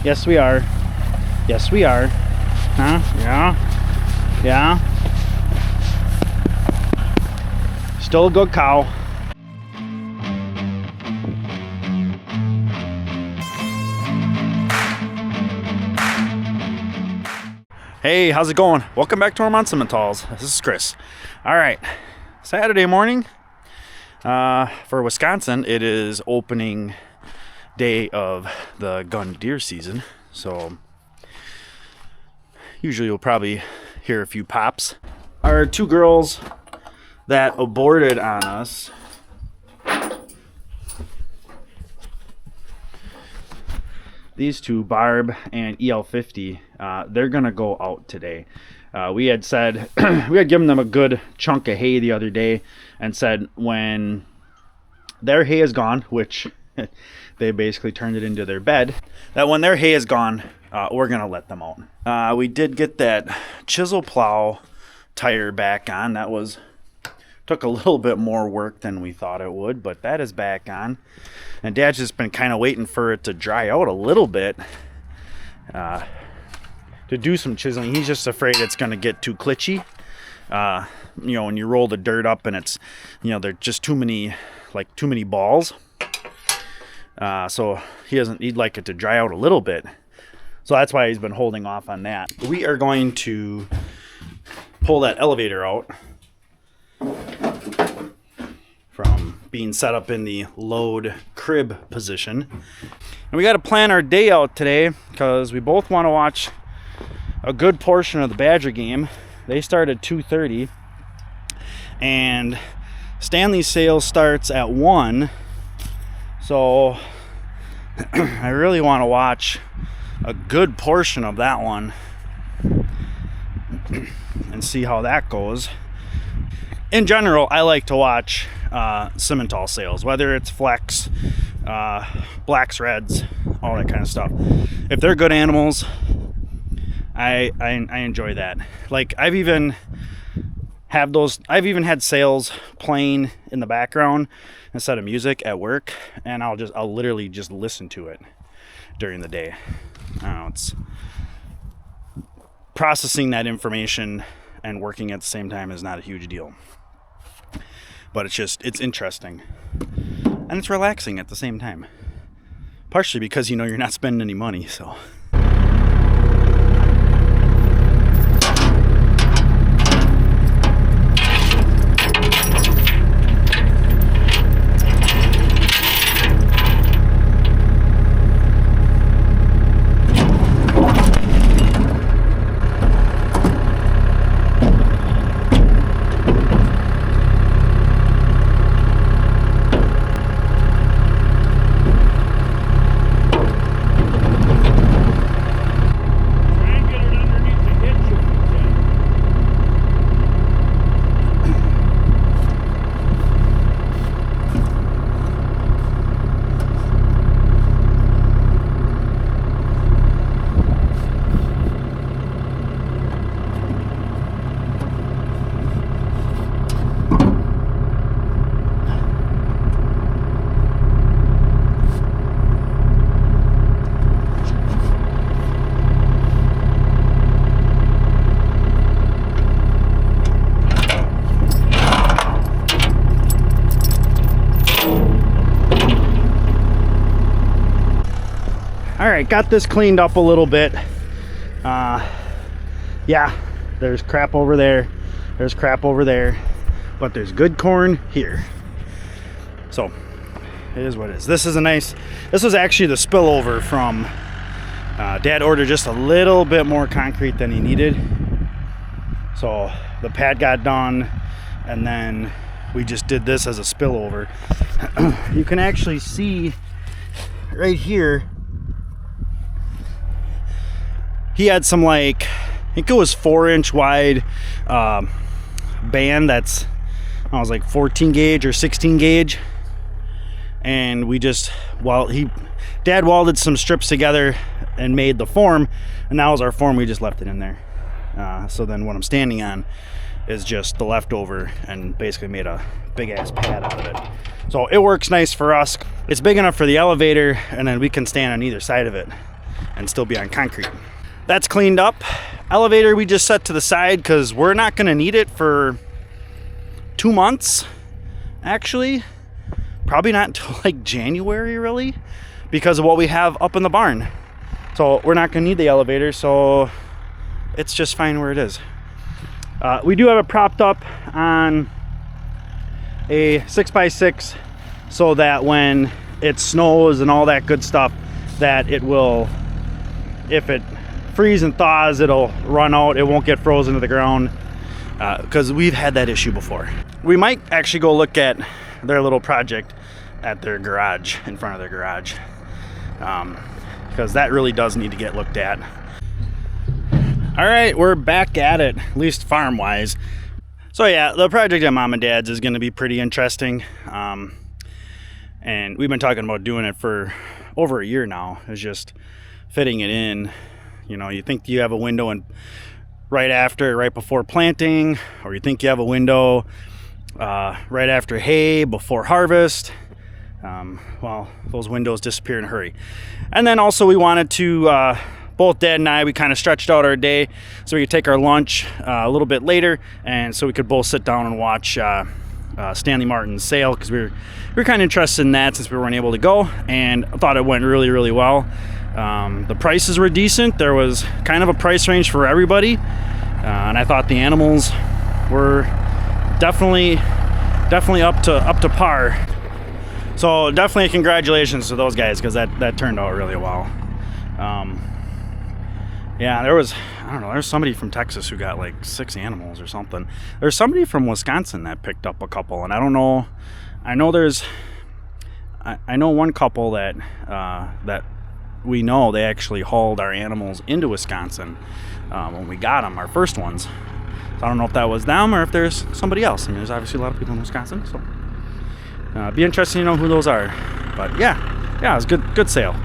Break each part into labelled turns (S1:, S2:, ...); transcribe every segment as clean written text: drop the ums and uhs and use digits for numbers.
S1: Yes, we are. Yes, we are. Huh? Yeah. Yeah. Still a good cow. Hey, how's it going? Welcome back to Ohrmundt Simmentals. This is Chris. All right, Saturday morning. For Wisconsin, it is opening day of the gun deer season. So usually you'll probably hear a few pops. Our two girls that aborted on us these two, Barb and EL50, they're gonna go out today. We had said we had given them a good chunk of hay the other day and said when their hay is gone, which they basically turned it into their bed, that when their hay is gone, we're gonna let them out. We did get that chisel plow tire back on. That took a little bit more work than we thought it would, but that is back on. And Dad's just been kind of waiting for it to dry out a little bit to do some chiseling. He's just afraid it's going to get too glitchy. When you roll the dirt up and it's, there's just too many balls. So he'd like it to dry out a little bit. So that's why he's been holding off on that. We are going to pull that elevator out from being set up in the load crib position. And we got to plan our day out today because we both want to watch a good portion of the Badger game. They start at 2:30 and Stanley's sale starts at 1. So I really want to watch a good portion of that one and see how that goes. In general, I like to watch Simmental sales, whether it's Flex, Blacks, Reds, all that kind of stuff. If they're good animals, I enjoy that. Like I've even had sales playing in the background instead of music at work, and I'll literally just listen to it during the day. I don't know, it's processing that information and working at the same time is not a huge deal. But it's interesting. And it's relaxing at the same time. Partially because you're not spending any money, so. All right, got this cleaned up a little bit. Yeah, there's crap over there. There's crap over there, but there's good corn here. So it is what it is. This was actually the spillover from Dad ordered just a little bit more concrete than he needed. So the pad got done, and then we just did this as a spillover. You can actually see right here, he had some, I think it was 4-inch wide band that's, I was like 14 gauge or 16 gauge. And we just, Dad welded some strips together and made the form, and that was our form. We just left it in there. So then what I'm standing on is just the leftover, and basically made a big ass pad out of it. So it works nice for us. It's big enough for the elevator, and then we can stand on either side of it and still be on concrete. That's cleaned up. Elevator we just set to the side because we're not going to need it for 2 months, actually. Probably not until like January, really, because of what we have up in the barn. So we're not going to need the elevator, so it's just fine where it is. We do have it propped up on a 6x6 so that when it snows and all that good stuff, that it will, if it freezes and thaws, it'll run out. It won't get frozen to the ground, because we've had that issue before. We might actually go look at their little project at their garage, in front of their garage, because that really does need to get looked at. All right, we're back at it, at least farm-wise. So yeah, the project at Mom and Dad's is going to be pretty interesting, and we've been talking about doing it for over a year now. It's just fitting it in. You know, you think you have a window in right before planting, or you think you have a window right after hay, before harvest. Well, those windows disappear in a hurry. And then also we wanted to, both Dad and I, we kind of stretched out our day so we could take our lunch a little bit later, and so we could both sit down and watch Stanley Martin's sale, because we were kind of interested in that since we weren't able to go, and I thought it went really, really well. The prices were decent. There was kind of a price range for everybody, and I thought the animals were definitely up to par. So definitely congratulations to those guys, because that turned out really well. Yeah, there was somebody from Texas who got like 6 animals or something. There's somebody from Wisconsin that picked up a couple, and I don't know. I know one couple that we know, they actually hauled our animals into Wisconsin when we got them, our first ones. So I don't know if that was them or if there's somebody else. I mean, there's obviously a lot of people in Wisconsin, so be interesting to know who those are. But yeah, it was good sale.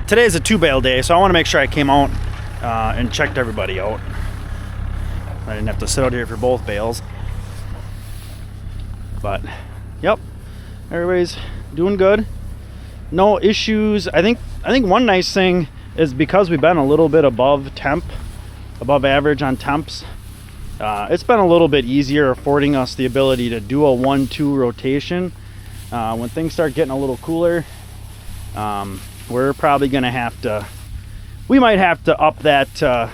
S1: Today's a 2-bale day, so I want to make sure I came out and checked everybody out. I didn't have to sit out here for both bales. But yep, everybody's doing good. No issues. I think one nice thing is, because we've been a little bit above average on temps, it's been a little bit easier, affording us the ability to do a 1-2 rotation. When things start getting a little cooler, we're probably gonna we might have to up that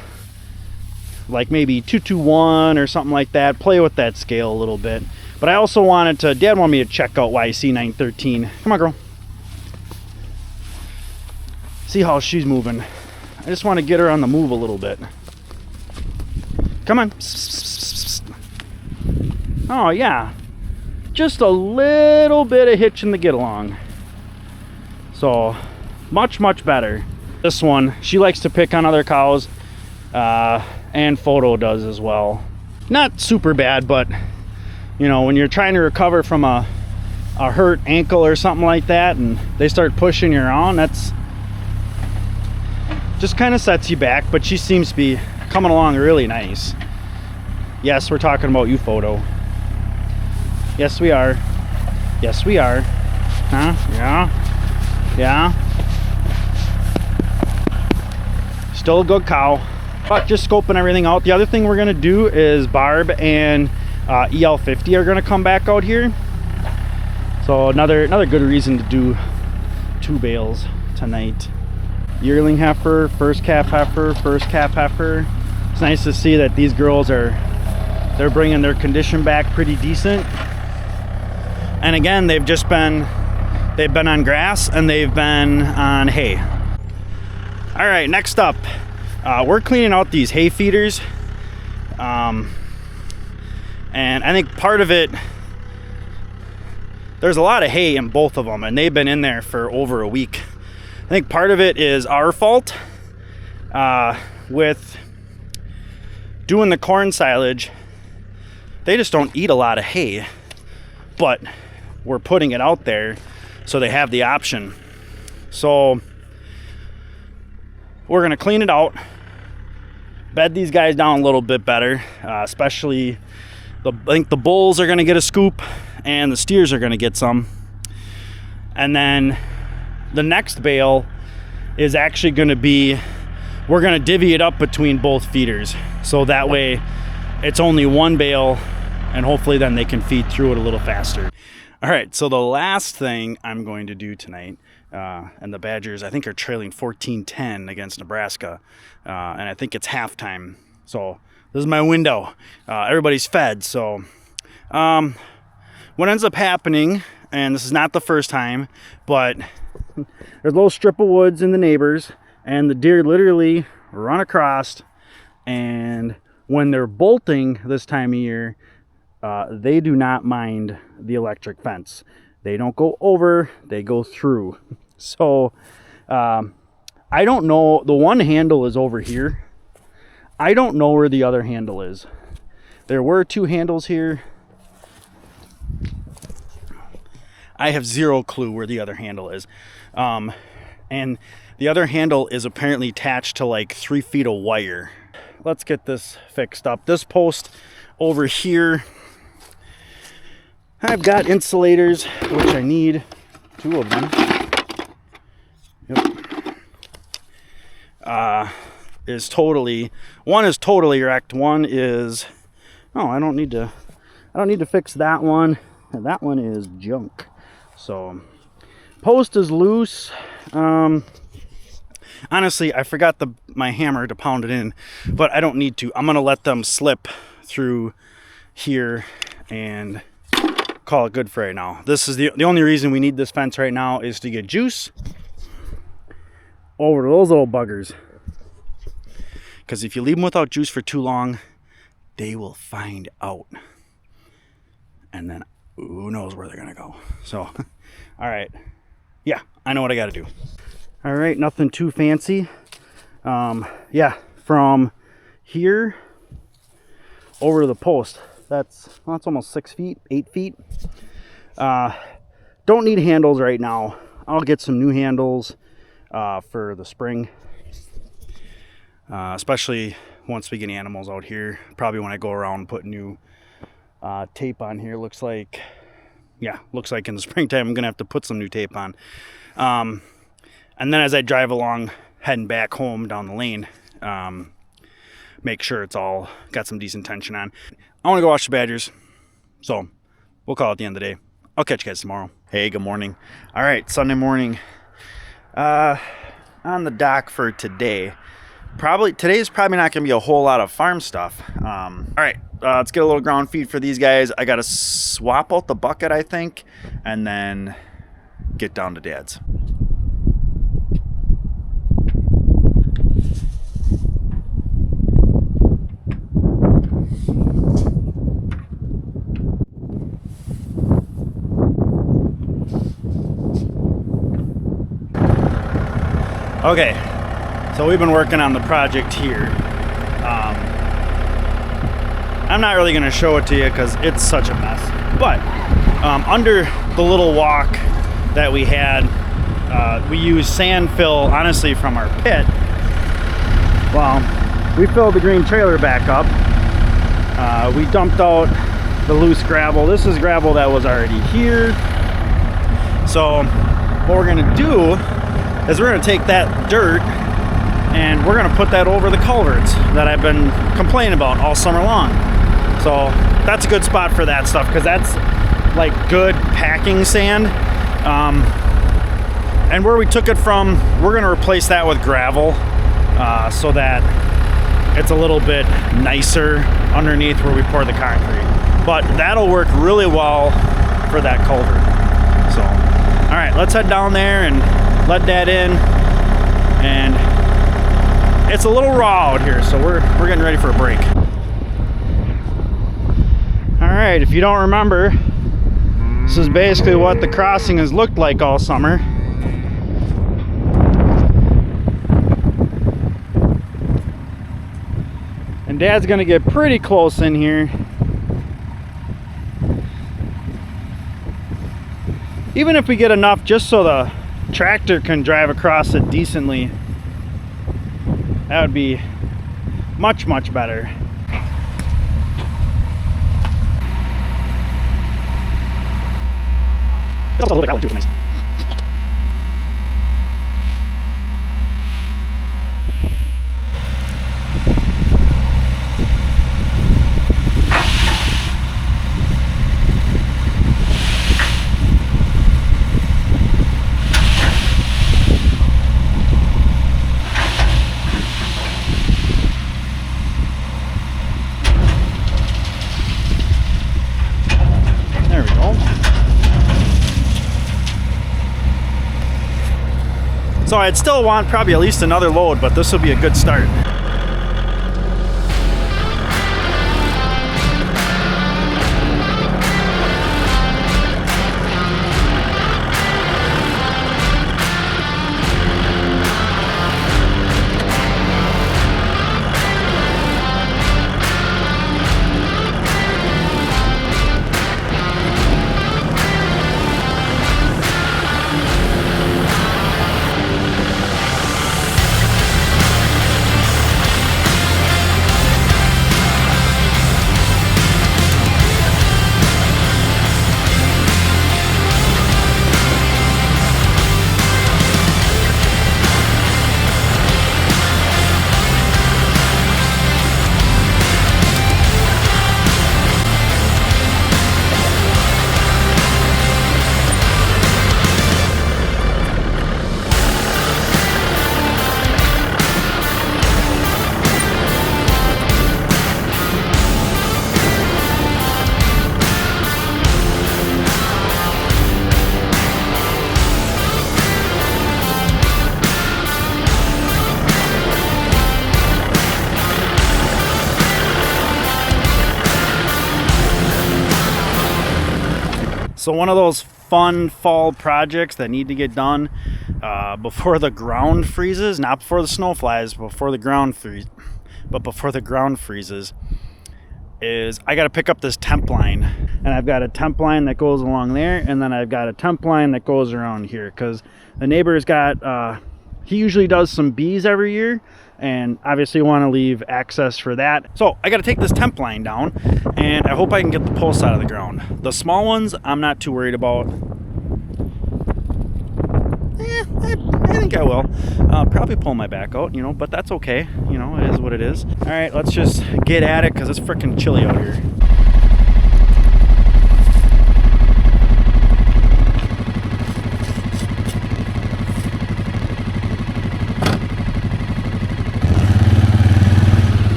S1: like maybe 2-2-1 or something like that, play with that scale a little bit. But I also Dad wanted me to check out YC 913. Come on, girl. See how she's moving. I just want to get her on the move a little bit. Come on. Oh yeah, just a little bit of hitch in the get along. So much better. This one, she likes to pick on other cows, and Photo does as well. Not super bad, but you know, when you're trying to recover from a hurt ankle or something like that, and they start pushing you around, that's just kind of sets you back. But she seems to be coming along really nice. Yes, we're talking about you, Photo. Yes, we are. Huh? Yeah. Still a good cow, but just scoping everything out. The other thing we're gonna do is Barb and EL50 are gonna come back out here. So another good reason to do 2 bales tonight. Yearling heifer, first calf heifer. It's nice to see that these girls they're bringing their condition back pretty decent. And again, they've been on grass and they've been on hay. All right, next up, we're cleaning out these hay feeders. And I think part of it, there's a lot of hay in both of them, and they've been in there for over a week. I think part of it is our fault with doing the corn silage. They just don't eat a lot of hay, but we're putting it out there so they have the option. So we're gonna clean it out, bed these guys down a little bit better, especially I think the bulls are gonna get a scoop and the steers are gonna get some. And then the next bale, is actually going to be, we're going to divvy it up between both feeders. So that way it's only one bale, and hopefully then they can feed through it a little faster. All right, so the last thing I'm going to do tonight, and the Badgers, I think, are trailing 14-10 against Nebraska, and I think it's halftime. So this is my window. Everybody's fed, so what ends up happening, and this is not the first time, but there's a little strip of woods in the neighbors, and the deer literally run across, and when they're bolting this time of year, they do not mind the electric fence. They don't go over, they go through. So I don't know, the one handle is over here. I don't know where the other handle is. There were two handles here. I have zero clue where the other handle is. And the other handle is apparently attached to like 3 feet of wire. Let's get this fixed up. This post over here, I've got insulators, which I need 2 of them. Yep. One is totally wrecked. One is, oh, I don't need to fix that one. And that one is junk. So post is loose. Honestly, I forgot my hammer to pound it in, but I don't need to. I'm gonna let them slip through here and call it good for right now. This is the only reason we need this fence right now is to get juice over those little buggers. Because if you leave them without juice for too long, they will find out. And then who knows where they're gonna go. So, all right. Yeah, I know what I gotta do. All right, nothing too fancy. Yeah, from here over to the post, that's almost 6 feet, 8 feet. Don't need handles right now. I'll get some new handles for the spring, especially once we get animals out here. Probably when I go around and put new tape on here. Looks like in the springtime I'm gonna have to put some new tape on. And then as I drive along heading back home down the lane, make sure it's all got some decent tension on. I want to go watch the Badgers, so we'll call it the end of the day. I'll catch you guys tomorrow. Hey, good morning. All right, Sunday morning. On the dock for today. Today's probably not going to be a whole lot of farm stuff. All right, let's get a little ground feed for these guys. I got to swap out the bucket, I think, and then get down to Dad's. Okay, so we've been working on the project here. I'm not really going to show it to you because it's such a mess. But under the little walk that we had, we used sand fill, honestly, from our pit. Well, we filled the green trailer back up. We dumped out the loose gravel. This is gravel that was already here. So what we're going to do is we're going to take that dirt and we're going to put that over the culverts that I've been complaining about all summer long. So that's a good spot for that stuff because that's like good packing sand. And where we took it from, we're going to replace that with gravel so that it's a little bit nicer underneath where we pour the concrete. But that'll work really well for that culvert. So, all right, let's head down there and let that in. And it's a little raw out here, so we're getting ready for a break. All right, if you don't remember, this is basically what the crossing has looked like all summer. And Dad's gonna get pretty close in here. Even if we get enough just so the tractor can drive across it decently, that would be much, much better. So I'd still want probably at least another load, but this will be a good start. So one of those fun fall projects that need to get done before the ground freezes, not before the snow flies, before the ground freezes, is I got to pick up this temp line. And I've got a temp line that goes along there, and then I've got a temp line that goes around here, because the neighbor's got, he usually does some bees every year, and obviously want to leave access for that. So I got to take this temp line down, and I hope I can get the posts out of the ground. The small ones I'm not too worried about. I think I will. Probably pull my back out, you know, but that's okay. You know, it is what it is. All right, let's just get at it, because it's freaking chilly out here.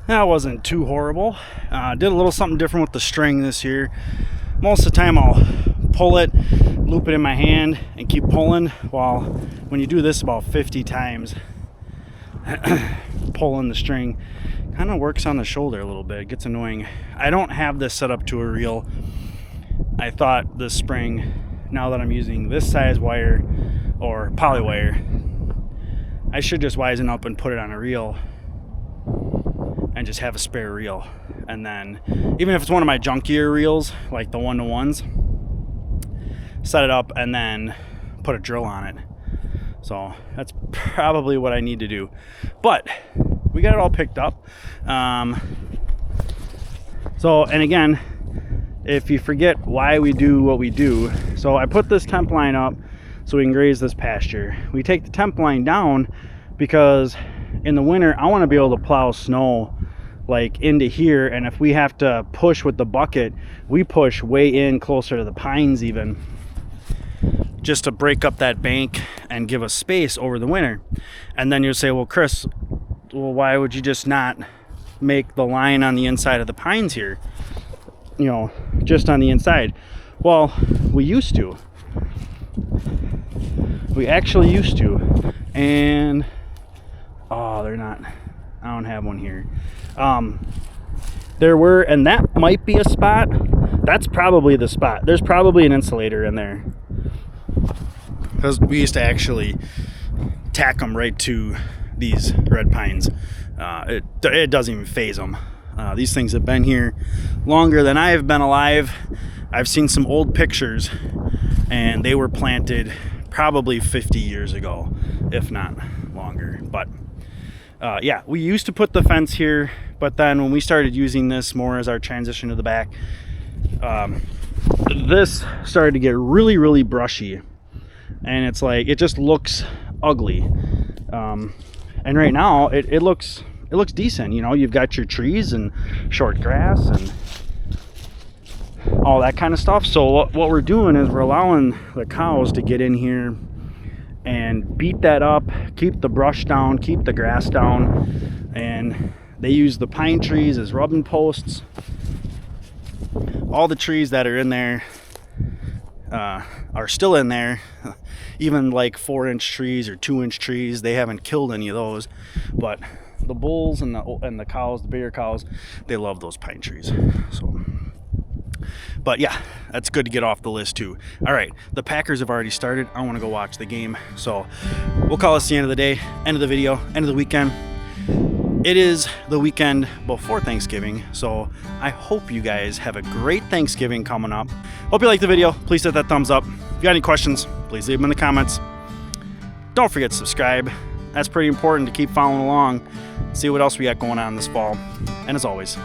S1: That wasn't too horrible. Did a little something different with the string this year. Most of the time I'll pull it, loop it in my hand, and keep pulling. While when you do this about 50 times, pulling the string kind of works on the shoulder a little bit. It gets annoying. I don't have this set up to a reel. I thought this spring, now that I'm using this size wire or poly wire, I should just wisen up and put it on a reel and just have a spare reel. And then even if it's one of my junkier reels, like the 1-to-1s, set it up and then put a drill on it. So that's probably what I need to do. But we got it all picked up. So, and again, if you forget why we do what we do, so I put this temp line up so we can graze this pasture. We take the temp line down because in the winter I want to be able to plow snow like into here, and if we have to push with the bucket, we push way in closer to the pines even, just to break up that bank and give us space over the winter. And then you'll say, well, Chris, well, why would you just not make the line on the inside of the pines here, you know, just on the inside? Well, we used to. We actually used to. And oh, they're not, I don't have one here. There were, and that might be a spot. That's probably the spot. There's probably an insulator in there, because we used to actually tack them right to these red pines. It doesn't even phase them. These things have been here longer than I have been alive. I've seen some old pictures, and they were planted probably 50 years ago, if not longer. But yeah, we used to put the fence here, but then when we started using this more as our transition to the back, this started to get really, really brushy, and it's like, it just looks ugly. And right now it looks it looks decent. You know, you've got your trees and short grass and all that kind of stuff. So what we're doing is we're allowing the cows to get in here and beat that up, keep the brush down, keep the grass down, and they use the pine trees as rubbing posts. All the trees that are in there are still in there, even like 4-inch trees or 2-inch trees. They haven't killed any of those, but the bulls and the cows, the bigger cows, they love those pine trees. So, but yeah, that's good to get off the list too. All right, the Packers have already started. I want to go watch the game, so we'll call this the end of the day, end of the video, end of the weekend. It is the weekend before Thanksgiving, so I hope you guys have a great Thanksgiving coming up. Hope you liked the video. Please hit that thumbs up. If you got any questions, please leave them in the comments. Don't forget to subscribe. That's pretty important to keep following along, see what else we got going on this fall. And as always,